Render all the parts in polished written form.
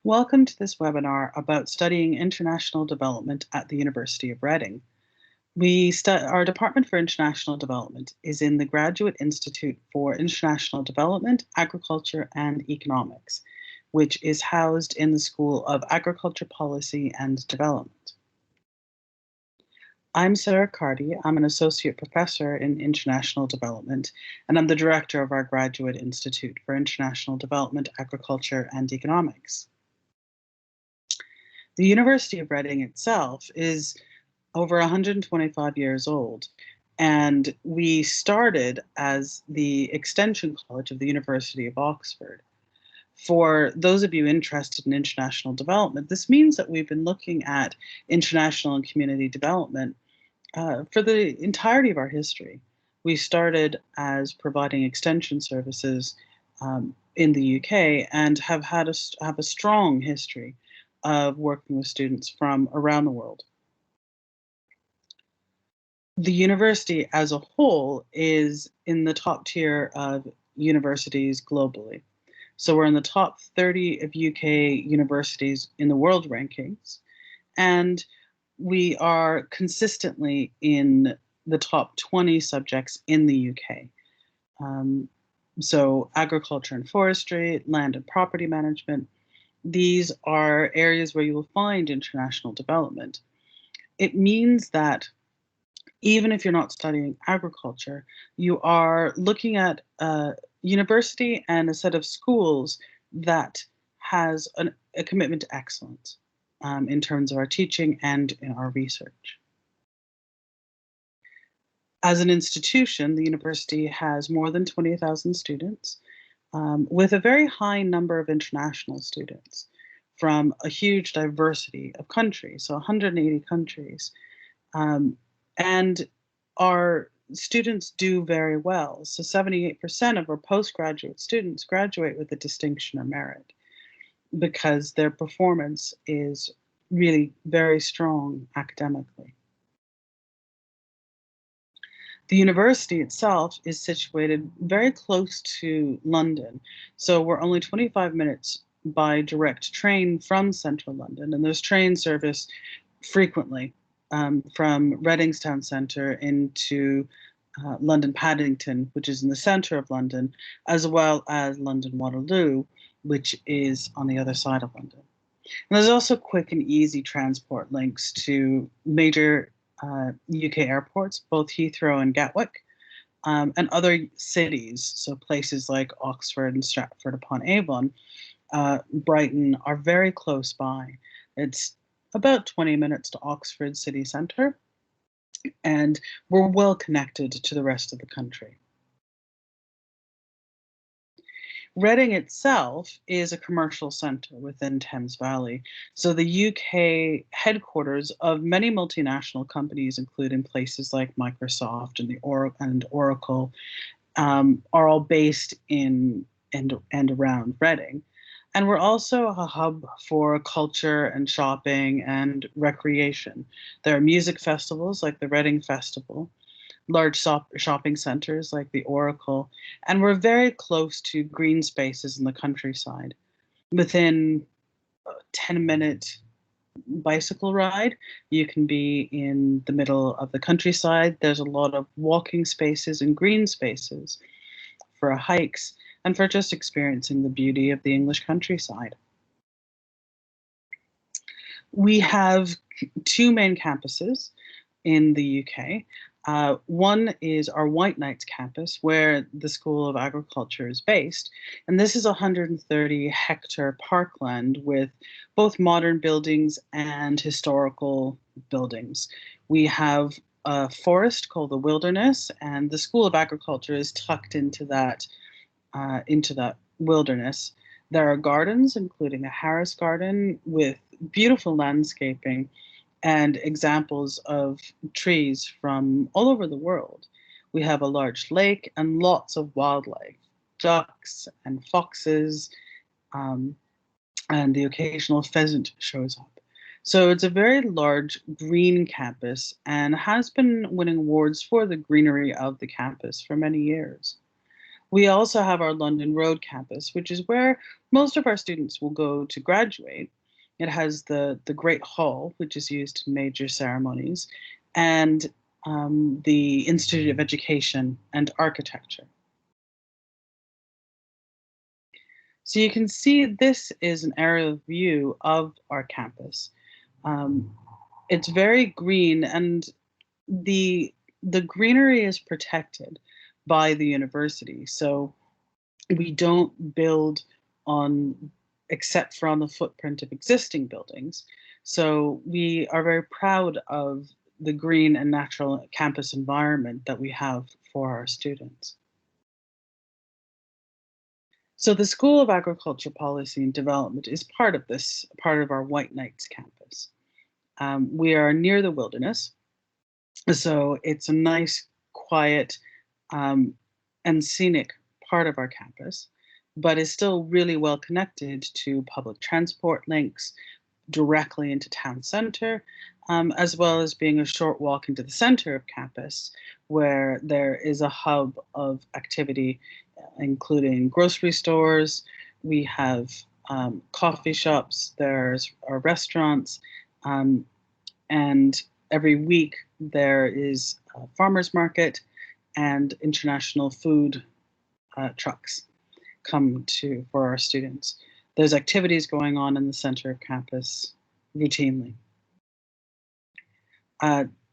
Welcome to this webinar about studying international development at the University of Reading. Our Department for International Development is in the Graduate Institute for International Development, Agriculture and Economics, which is housed in the School of Agriculture Policy and Development. I'm Sarah Carty. I'm an associate professor in international development, and I'm the director of our Graduate Institute for International Development, Agriculture and Economics. The University of Reading itself is over 125 years old, and we started as the Extension College of the University of Oxford. For those of you interested in international development, this means that we've been looking at international and community development for the entirety of our history. We started as providing extension services in the UK and have a strong history of working with students from around the world. The university as a whole is in the top tier of universities globally. So we're in the top 30 of UK universities in the world rankings, and we are consistently in the top 20 subjects in the UK. So agriculture and forestry, land and property management, these are areas where you will find international development. It means that even if you're not studying agriculture, you are looking at a university and a set of schools that has a commitment to excellence in terms of our teaching and in our research. As an institution, the university has more than 20,000 students, with a very high number of international students from a huge diversity of countries, so 180 countries. And our students do very well. So 78% of our postgraduate students graduate with a distinction or merit because their performance is really very strong academically. The university itself is situated very close to London. So we're only 25 minutes by direct train from central London, and there's train service frequently from Reading's town centre into London Paddington, which is in the centre of London, as well as London Waterloo, which is on the other side of London. And there's also quick and easy transport links to major UK airports, both Heathrow and Gatwick, and other cities, so places like Oxford and Stratford-upon-Avon, Brighton, are very close by. It's about 20 minutes to Oxford city centre, and we're well connected to the rest of the country. Reading itself is a commercial centre within Thames Valley. So the UK headquarters of many multinational companies, including places like Microsoft and Oracle, are all based in and around Reading. And we're also a hub for culture and shopping and recreation. There are music festivals like the Reading Festival, large shopping centers like the Oracle, and we're very close to green spaces in the countryside. Within a 10-minute bicycle ride, you can be in the middle of the countryside. There's a lot of walking spaces and green spaces for hikes and for just experiencing the beauty of the English countryside. We have two main campuses in the UK. One is our White Knights campus, where the School of Agriculture is based. And this is a 130-hectare parkland with both modern buildings and historical buildings. We have a forest called the Wilderness, and the School of Agriculture is tucked into that wilderness. There are gardens, including a Harris garden with beautiful landscaping and examples of trees from all over the world. We have a large lake and lots of wildlife, ducks and foxes, and the occasional pheasant shows up. So it's a very large green campus and has been winning awards for the greenery of the campus for many years. We also have our London Road campus, which is where most of our students will go to graduate. It has the Great Hall, which is used in major ceremonies, and the Institute of Education and Architecture. So you can see this is an aerial view of our campus. Um, it's very green, and the greenery is protected by the university. So we don't build on except for on the footprint of existing buildings. So we are very proud of the green and natural campus environment that we have for our students. So the School of Agriculture Policy and Development is part of this, part of our White Knights campus. We are near the wilderness, so it's a nice, quiet, um, and scenic part of our campus, but is still really well connected to public transport links directly into town center, as well as being a short walk into the center of campus, where there is a hub of activity, including grocery stores. We have coffee shops, there's our restaurants, um, and every week there is a farmers market and international food trucks come to for our students. There's activities going on in the center of campus routinely.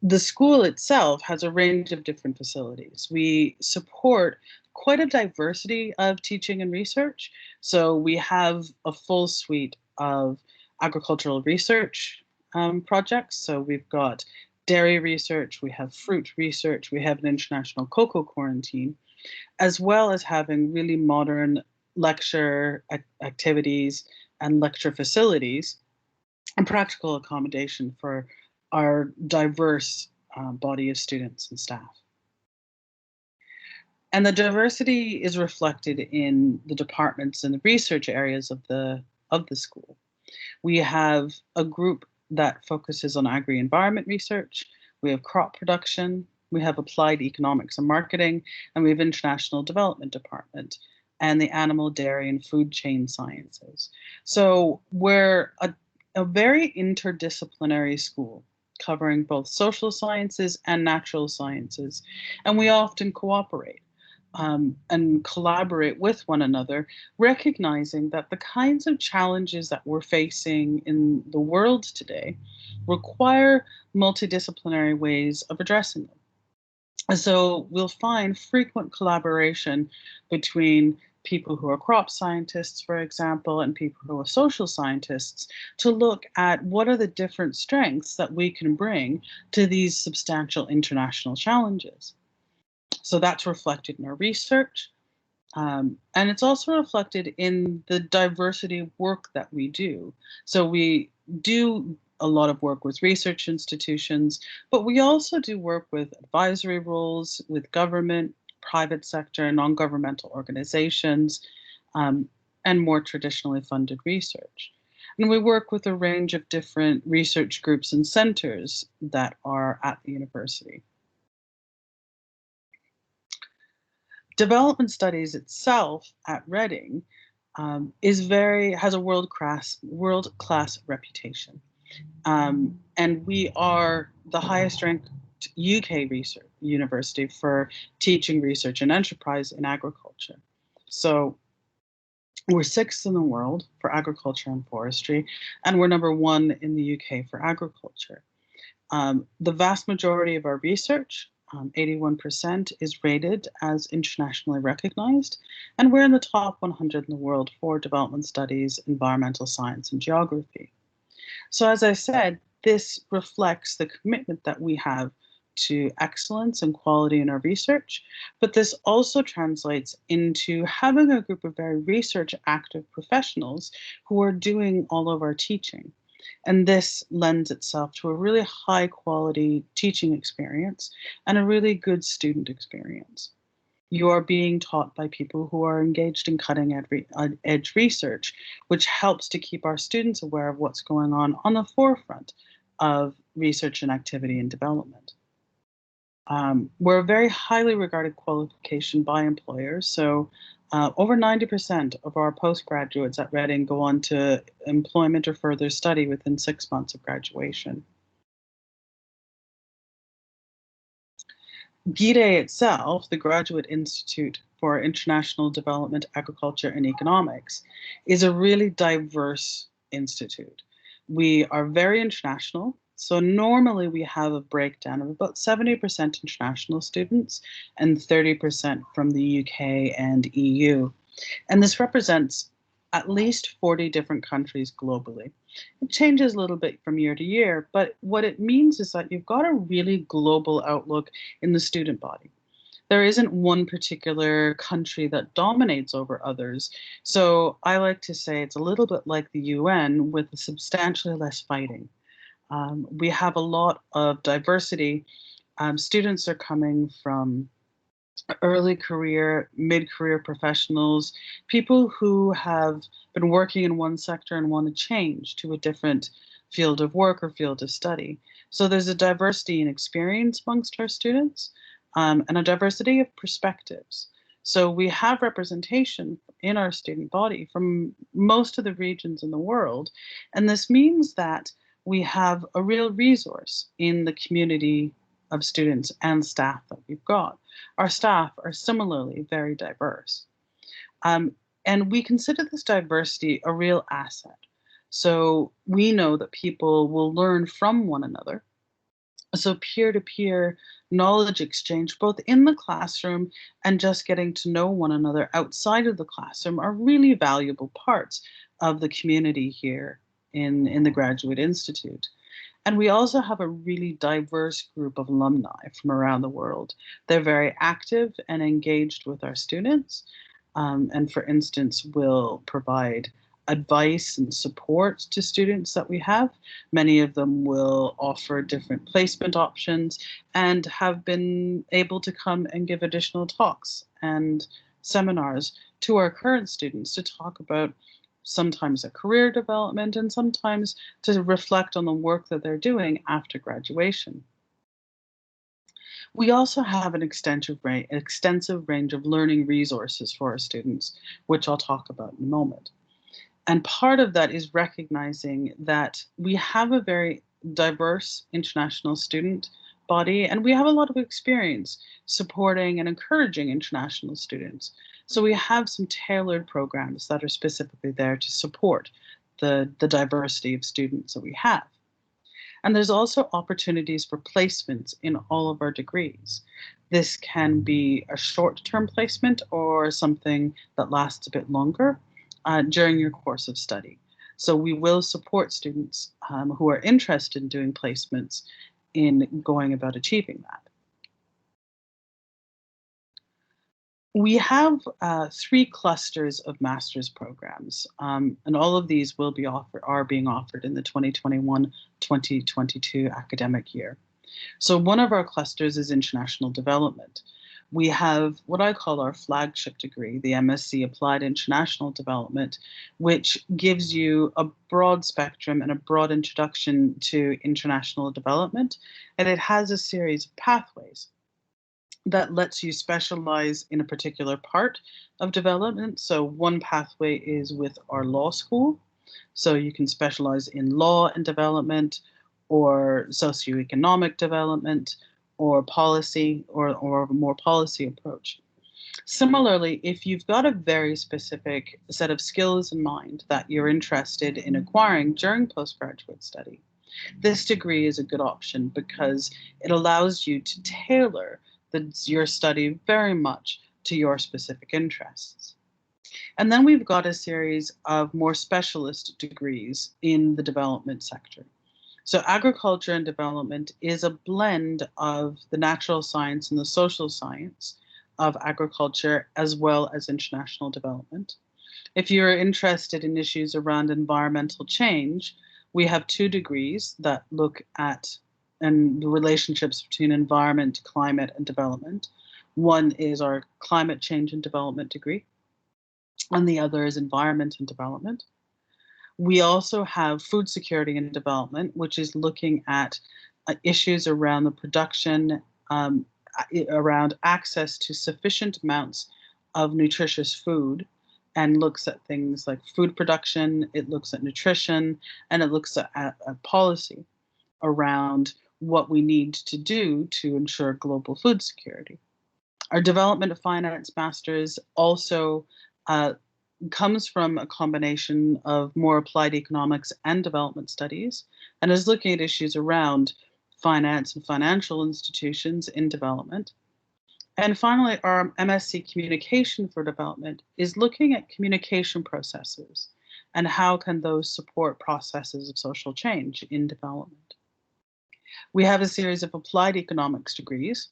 The school itself has a range of different facilities. We support quite a diversity of teaching and research. So we have a full suite of agricultural research projects. So we've got dairy research, we have fruit research, we have an international cocoa quarantine, as well as having really modern lecture activities and lecture facilities and practical accommodation for our diverse body of students and staff. And the diversity is reflected in the departments and the research areas of the school. We have a group that focuses on agri-environment research. We have crop production. We have applied economics and marketing, and we have international development department and the animal, dairy, and food chain sciences. So we're a very interdisciplinary school covering both social sciences and natural sciences, and we often cooperate. And collaborate with one another, recognizing that the kinds of challenges that we're facing in the world today require multidisciplinary ways of addressing them. And so we'll find frequent collaboration between people who are crop scientists, for example, and people who are social scientists to look at what are the different strengths that we can bring to these substantial international challenges. So that's reflected in our research. And it's also reflected in the diversity of work that we do. So we do a lot of work with research institutions, but we also do work with advisory roles, with government, private sector, non-governmental organizations, and more traditionally funded research. And we work with a range of different research groups and centers that are at the university. Development studies itself at Reading has a world class reputation, and we are the highest ranked UK research university for teaching research and enterprise in agriculture. So we're sixth in the world for agriculture and forestry, and we're number one in the UK for agriculture. The vast majority of our research, 81%, is rated as internationally recognized, and we're in the top 100 in the world for development studies, environmental science, and geography. So, as I said, this reflects the commitment that we have to excellence and quality in our research, but this also translates into having a group of very research active professionals who are doing all of our teaching. And this lends itself to a really high quality teaching experience and a really good student experience. You are being taught by people who are engaged in cutting edge research, which helps to keep our students aware of what's going on the forefront of research and activity and development. We're a very highly regarded qualification by employers. So over 90% of our postgraduates at Reading go on to employment or further study within 6 months of graduation. GIDE itself, the Graduate Institute for International Development, Agriculture, and Economics, is a really diverse institute. We are very international. So normally we have a breakdown of about 70% international students and 30% from the UK and EU. And this represents at least 40 different countries globally. It changes a little bit from year to year, but what it means is that you've got a really global outlook in the student body. There isn't one particular country that dominates over others. So I like to say it's a little bit like the UN with substantially less fighting. We have a lot of diversity. Students are coming from early career, mid-career professionals, people who have been working in one sector and want to change to a different field of work or field of study. So there's a diversity in experience amongst our students, and a diversity of perspectives. So we have representation in our student body from most of the regions in the world, and this means that we have a real resource in the community of students and staff that we've got. Our staff are similarly very diverse. And we consider this diversity a real asset. So we know that people will learn from one another. So peer-to-peer knowledge exchange, both in the classroom and just getting to know one another outside of the classroom, are really valuable parts of the community here in the Graduate Institute. And we also have a really diverse group of alumni from around the world. They're very active and engaged with our students. And for instance, will provide advice and support to students that we have. Many of them will offer different placement options and have been able to come and give additional talks and seminars to our current students to talk about sometimes a career development and sometimes to reflect on the work that they're doing after graduation. We also have an extensive range of learning resources for our students, which I'll talk about in a moment. And part of that is recognizing that we have a very diverse international student body, and we have a lot of experience supporting and encouraging international students. So we have some tailored programs that are specifically there to support the diversity of students that we have. And there's also opportunities for placements in all of our degrees. This can be a short-term placement or something that lasts a bit longer during your course of study. So we will support students who are interested in doing placements in going about achieving that. We have 3 clusters of master's programs, and all of these are being offered in the 2021-2022 academic year. So one of our clusters is international development. We have what I call our flagship degree, the MSc Applied International Development, which gives you a broad spectrum and a broad introduction to international development, and it has a series of pathways that lets you specialize in a particular part of development. So one pathway is with our law school. So you can specialize in law and development or socioeconomic development or policy or a more policy approach. Similarly, if you've got a very specific set of skills in mind that you're interested in acquiring during postgraduate study, this degree is a good option because it allows you to tailor your study very much to your specific interests. And then we've got a series of more specialist degrees in the development sector. So agriculture and development is a blend of the natural science and the social science of agriculture as well as international development. If you're interested in issues around environmental change, we have 2 degrees that look at and the relationships between environment, climate, and development. One is our climate change and development degree, and the other is environment and development. We also have food security and development, which is looking at issues around the production around access to sufficient amounts of nutritious food, and looks at things like food production, it looks at nutrition, and it looks at policy around what we need to do to ensure global food security. Our development of finance masters also uh, comes from a combination of more applied economics and development studies, and is looking at issues around finance and financial institutions in development. And finally, our MSc Communication for Development is looking at communication processes and how can those support processes of social change in development. We have a series of applied economics degrees.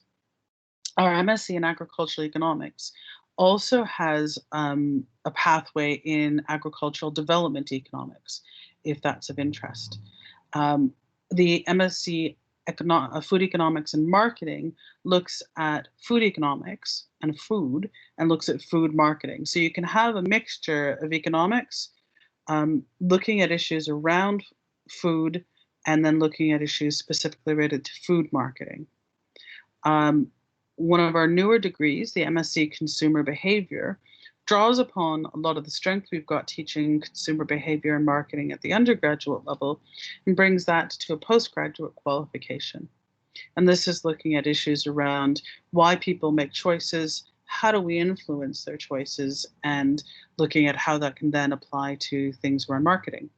Our MSc in Agricultural Economics also has a pathway in agricultural development economics, if that's of interest. The MSc Food Economics and Marketing looks at food economics and food, and looks at food marketing. So you can have a mixture of economics, looking at issues around food, and then looking at issues specifically related to food marketing. One of our newer degrees, the MSc Consumer Behavior, draws upon a lot of the strength we've got teaching consumer behavior and marketing at the undergraduate level and brings that to a postgraduate qualification. And this is looking at issues around why people make choices, how do we influence their choices, and looking at how that can then apply to things around marketing.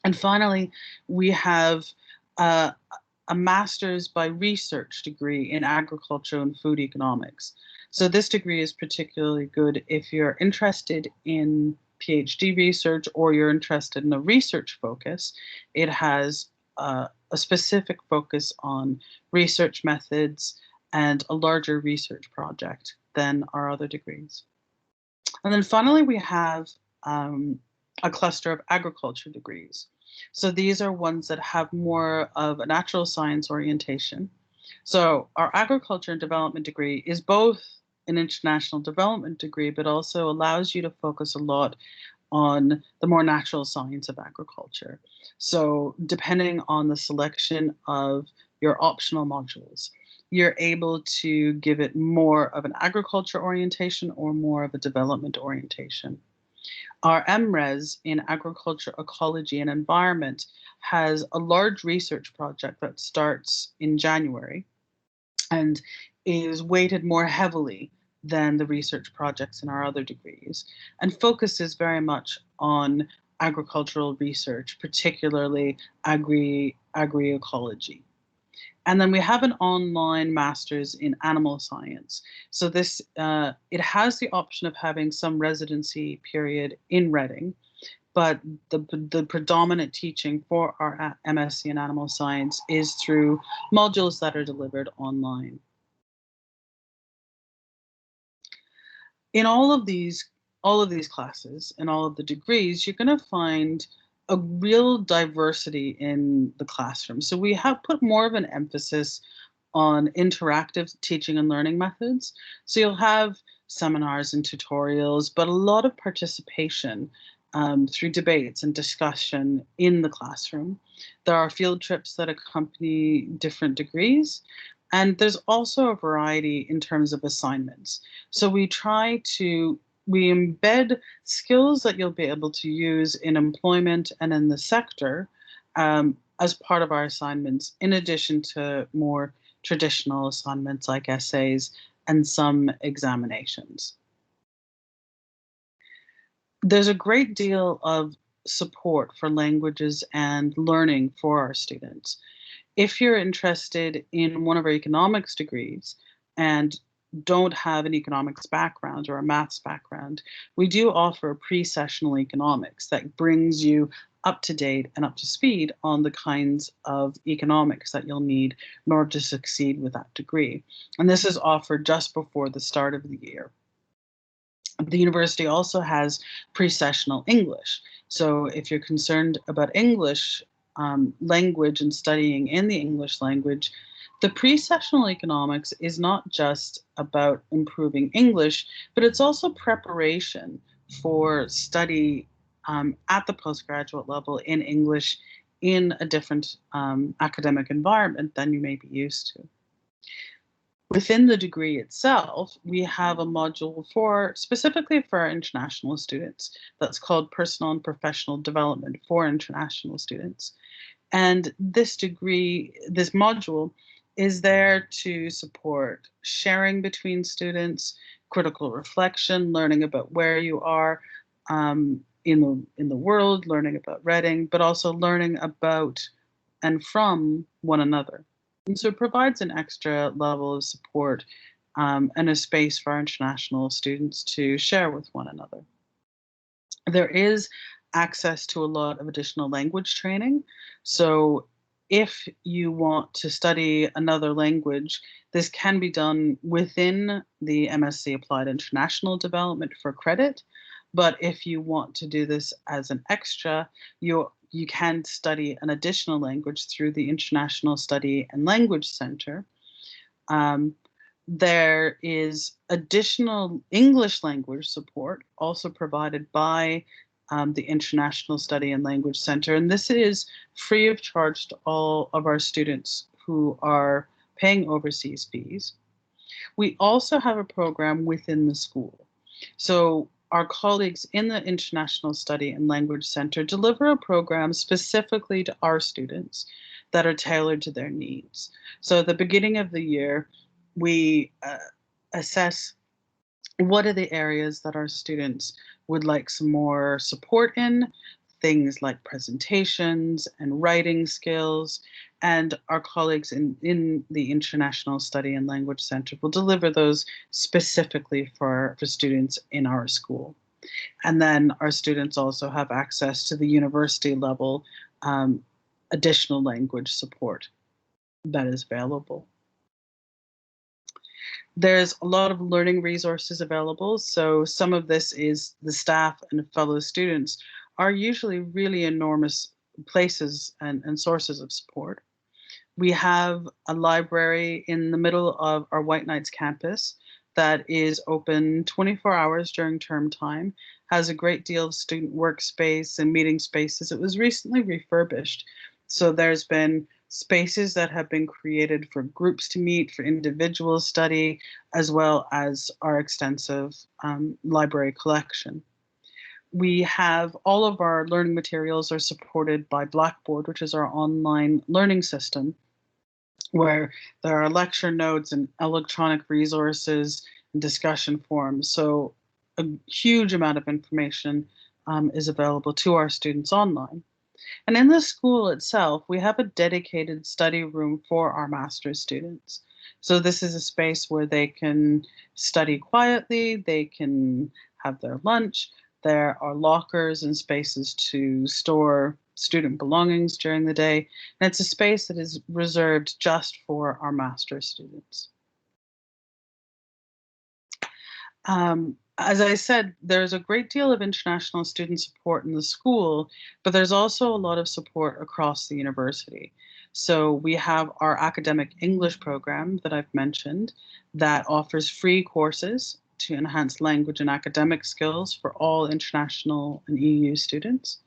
And finally, we have a master's by research degree in agriculture and food economics. So this degree is particularly good if you're interested in PhD research or you're interested in a research focus. It has a specific focus on research methods and a larger research project than our other degrees. And then finally, we have a cluster of agriculture degrees. So these are ones that have more of a natural science orientation. So our agriculture and development degree is both an international development degree, but also allows you to focus a lot on the more natural science of agriculture. So depending on the selection of your optional modules, you're able to give it more of an agriculture orientation or more of a development orientation. Our Mres in Agriculture, Ecology, and Environment has a large research project that starts in January and is weighted more heavily than the research projects in our other degrees, and focuses very much on agricultural research, particularly agroecology. And then we have an online master's in animal science. So this it has the option of having some residency period in Reading, but the predominant teaching for our MSc in animal science is through modules that are delivered online. In all of these classes and all of the degrees, you're going to find a real diversity in the classroom. So we have put more of an emphasis on interactive teaching and learning methods. So you'll have seminars and tutorials, but a lot of participation through debates and discussion in the classroom. There are field trips that accompany different degrees. And there's also a variety in terms of assignments. So we embed skills that you'll be able to use in employment and in the sector as part of our assignments, in addition to more traditional assignments like essays and some examinations. There's a great deal of support for languages and learning for our students. If you're interested in one of our economics degrees and don't have an economics background or a maths background, we do offer pre-sessional economics that brings you up to date and up to speed on the kinds of economics that you'll need in order to succeed with that degree. And this is offered just before the start of the year. The university also has pre-sessional English. So if you're concerned about English language and studying in the English language, the pre-sessional economics is not just about improving English, but it's also preparation for study at the postgraduate level in English in a different academic environment than you may be used to. Within the degree itself, we have a module specifically for our international students that's called Personal and Professional Development for International Students. And this module is there to support sharing between students, critical reflection, learning about where you are in the world, learning about Reading, but also learning about and from one another. And so it provides an extra level of support and a space for our international students to share with one another. There is access to a lot of additional language training. So if you want to study another language, this can be done within the MSc Applied International Development for credit. But if you want to do this as an extra, you can study an additional language through the International Study and Language Center. There is additional English language support also provided by the International Study and Language Center, and this is free of charge to all of our students who are paying overseas fees. We also have a program within the school. So our colleagues in the International Study and Language Center deliver a program specifically to our students that are tailored to their needs. So at the beginning of the year, we assess what are the areas that our students would like some more support in, things like presentations and writing skills, and our colleagues in the International Study and Language Center will deliver those specifically for students in our school. And then our students also have access to the university level additional language support that is available. There's a lot of learning resources available. So some of this is the staff and fellow students are usually really enormous places and sources of support. We have a library in the middle of our White Knights campus that is open 24 hours during term time, has a great deal of student workspace and meeting spaces. It was recently refurbished. So there's been spaces that have been created for groups to meet, for individual study, as well as our extensive library collection. We have all of our learning materials are supported by Blackboard, which is our online learning system, where there are lecture notes and electronic resources and discussion forums. So a huge amount of information is available to our students online. And in the school itself, we have a dedicated study room for our master's students. So this is a space where they can study quietly, they can have their lunch. There are lockers and spaces to store student belongings during the day. And it's a space that is reserved just for our master's students. As I said, there's a great deal of international student support in the school, but there's also a lot of support across the university. So we have our academic English program that I've mentioned that offers free courses to enhance language and academic skills for all international and EU students.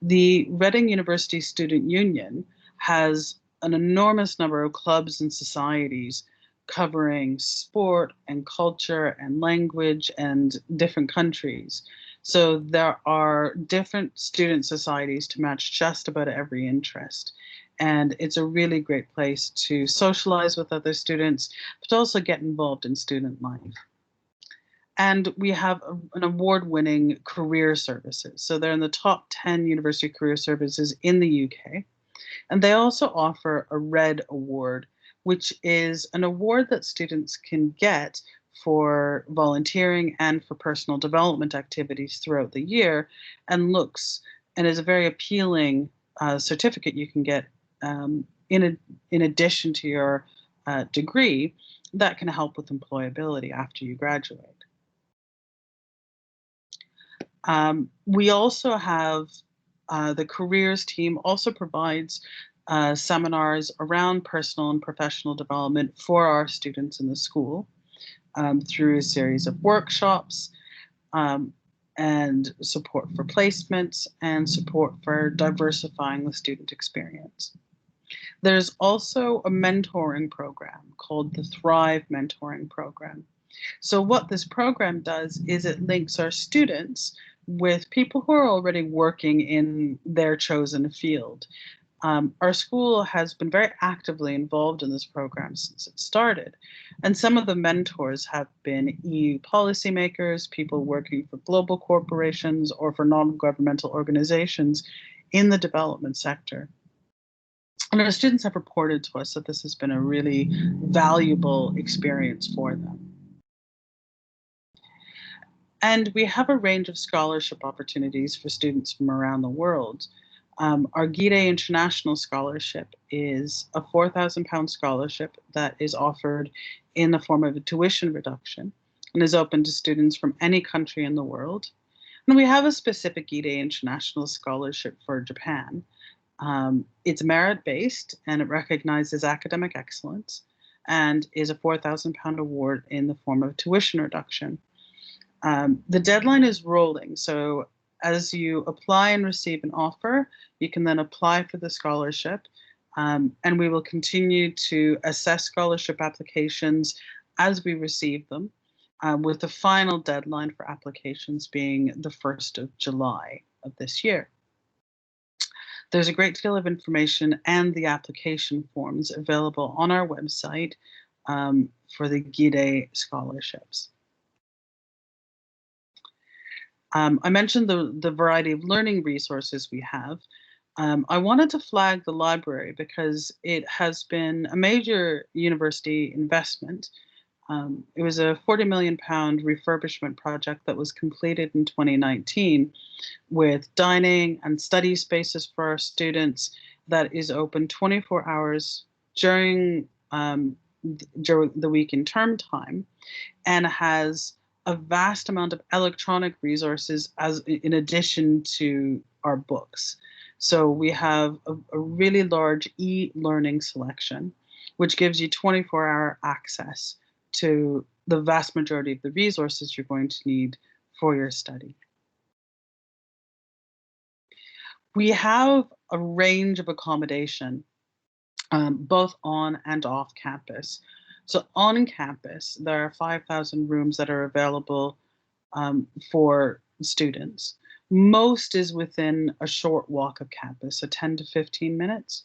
The Reading University Student Union has an enormous number of clubs and societies covering sport and culture and language and different countries. So there are different student societies to match just about every interest. And it's a really great place to socialize with other students, but also get involved in student life. And we have an award-winning career services. So they're in the top 10 university career services in the UK. And they also offer a RED award, which is an award that students can get for volunteering and for personal development activities throughout the year, and is a very appealing certificate you can get in addition to your degree that can help with employability after you graduate. We also have the careers team also provides seminars around personal and professional development for our students in the school through a series of workshops and support for placements and support for diversifying the student experience. There's also a mentoring program called the Thrive Mentoring Program. So what this program does is it links our students with people who are already working in their chosen field. Our school has been very actively involved in this program since it started. And some of the mentors have been EU policymakers, people working for global corporations or for non-governmental organizations in the development sector. And our students have reported to us that this has been a really valuable experience for them. And we have a range of scholarship opportunities for students from around the world. Our GIDE International Scholarship is a £4,000 scholarship that is offered in the form of a tuition reduction and is open to students from any country in the world. And we have a specific GIDE International Scholarship for Japan. It's merit-based and it recognizes academic excellence and is a £4,000 award in the form of tuition reduction. The deadline is rolling, so as you apply and receive an offer, you can then apply for the scholarship, and we will continue to assess scholarship applications as we receive them, with the final deadline for applications being the 1st of July of this year. There's a great deal of information and the application forms available on our website for the GIDE scholarships. I mentioned the variety of learning resources we have. I wanted to flag the library because it has been a major university investment. It was a £40 million refurbishment project that was completed in 2019 with dining and study spaces for our students that is open 24 hours during the week in term time and has a vast amount of electronic resources as in addition to our books. So we have a really large e-learning selection, which gives you 24-hour access to the vast majority of the resources you're going to need for your study. We have a range of accommodation, both on and off campus. So on campus, there are 5,000 rooms that are available for students. Most is within a short walk of campus, so 10 to 15 minutes.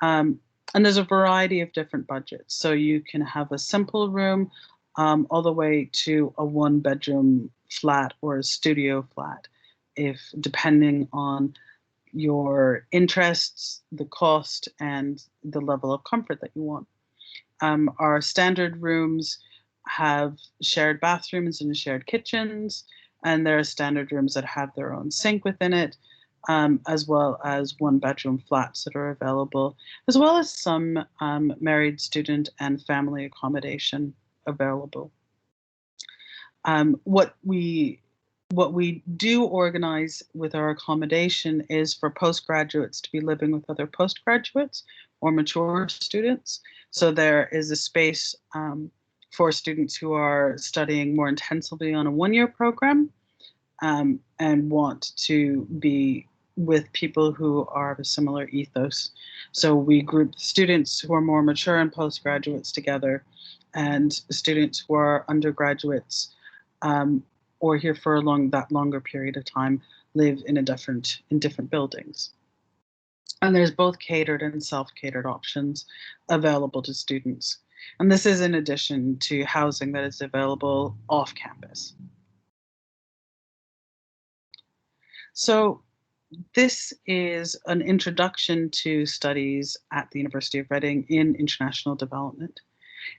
And there's a variety of different budgets. So you can have a simple room all the way to a one-bedroom flat or a studio flat, if depending on your interests, the cost, and the level of comfort that you want. Our standard rooms have shared bathrooms and shared kitchens, and there are standard rooms that have their own sink within it, as well as one-bedroom flats that are available, as well as some married student and family accommodation available. What we do organize with our accommodation is for postgraduates to be living with other postgraduates or mature students. So there is a space for students who are studying more intensively on a one-year program and want to be with people who are of a similar ethos. So we group students who are more mature and postgraduates together and students who are undergraduates or here for that longer period of time live in different buildings. And there's both catered and self-catered options available to students. And this is in addition to housing that is available off campus. So this is an introduction to studies at the University of Reading in international development.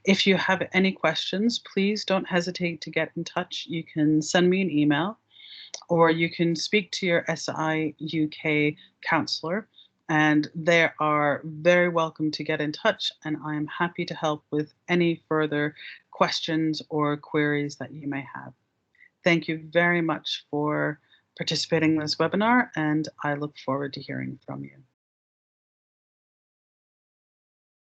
If you have any questions, please don't hesitate to get in touch. You can send me an email or you can speak to your SI UK counselor, and they are very welcome to get in touch, and I am happy to help with any further questions or queries that you may have. Thank you very much for participating in this webinar, and I look forward to hearing from you.